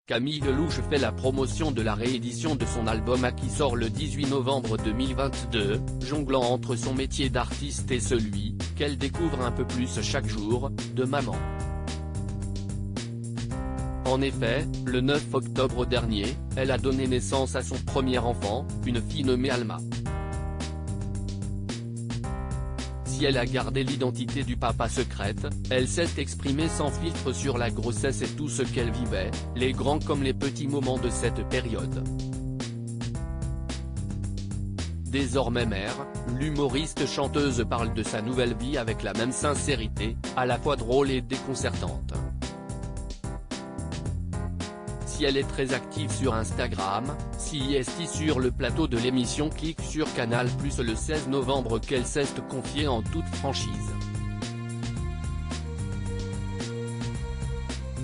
Camille Lelouch fait la promotion de la réédition de son album qui sort le 18 novembre 2022, jonglant entre son métier d'artiste et celui, qu'elle découvre un peu plus chaque jour, de maman. En effet, le 9 octobre dernier, elle a donné naissance à son premier enfant, une fille nommée Alma. Si elle a gardé l'identité du papa secrète, elle s'est exprimée sans filtre sur la grossesse et tout ce qu'elle vivait, les grands comme les petits moments de cette période. Désormais mère, l'humoriste chanteuse parle de sa nouvelle vie avec la même sincérité, à la fois drôle et déconcertante. Si elle est très active sur Instagram, si est sur le plateau de l'émission Click sur Canal+ le 16 novembre qu'elle s'est confiée en toute franchise.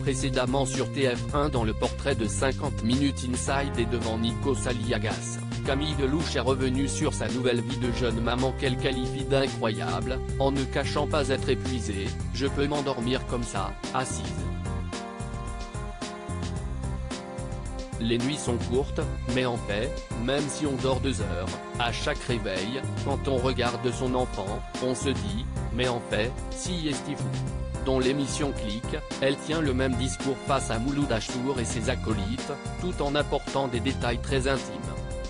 Précédemment sur TF1 dans le portrait de 50 minutes Inside et devant Nikos Aliagas, Camille Lelouch est revenue sur sa nouvelle vie de jeune maman qu'elle qualifie d'incroyable, en ne cachant pas être épuisée. « Je peux m'endormir comme ça, assise. Les nuits sont courtes, mais en fait, même si on dort 2 heures, à chaque réveil, quand on regarde son enfant, on se dit, mais en fait, si est-il fou ». Dans l'émission Click, elle tient le même discours face à Mouloud Achour et ses acolytes, tout en apportant des détails très intimes.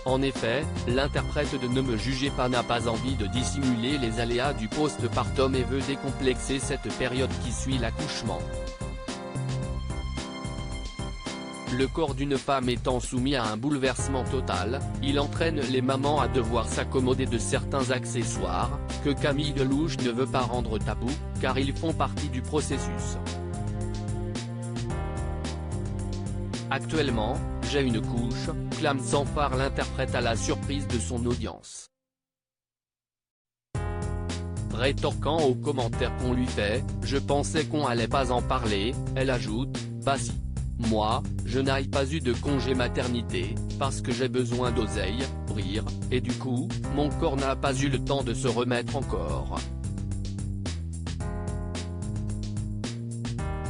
En effet, l'interprète de Ne me jugez pas n'a pas envie de dissimuler les aléas du post-partum et veut décomplexer cette période qui suit l'accouchement. Le corps d'une femme étant soumis à un bouleversement total, il entraîne les mamans à devoir s'accommoder de certains accessoires, que Camille Lelouch ne veut pas rendre tabou, car ils font partie du processus. Actuellement, j'ai une couche, clame sans phare l'interprète à la surprise de son audience. Rétorquant aux commentaires qu'on lui fait, « Je pensais qu'on allait pas en parler », elle ajoute, « Bah si. Moi, je n'ai pas eu de congé maternité, parce que j'ai besoin d'oseille, rire, et du coup, mon corps n'a pas eu le temps de se remettre encore.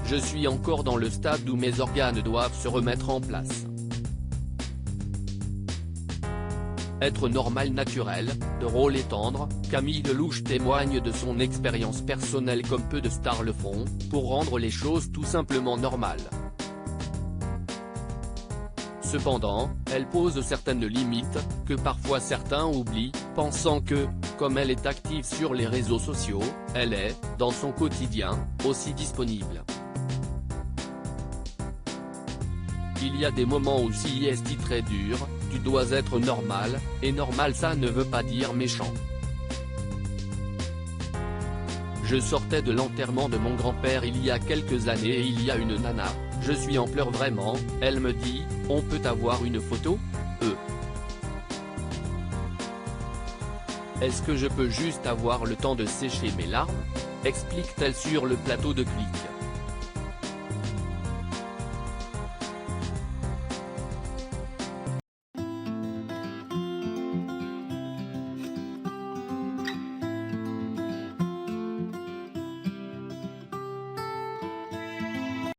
Je suis encore dans le stade où mes organes doivent se remettre en place. » Être normal naturel, drôle et tendre, Camille Lelouch témoigne de son expérience personnelle comme peu de stars le font, pour rendre les choses tout simplement normales. Cependant, elle pose certaines limites, que parfois certains oublient, pensant que, comme elle est active sur les réseaux sociaux, elle est, dans son quotidien, aussi disponible. Il y a des moments où si est très dur, tu dois être normal, et normal ça ne veut pas dire méchant. Je sortais de l'enterrement de mon grand-père il y a quelques années et il y a une nana, je suis en pleurs vraiment, elle me dit, on peut avoir une photo ? Est-ce que je peux juste avoir le temps de sécher mes larmes ? Explique-t-elle sur le plateau de Click.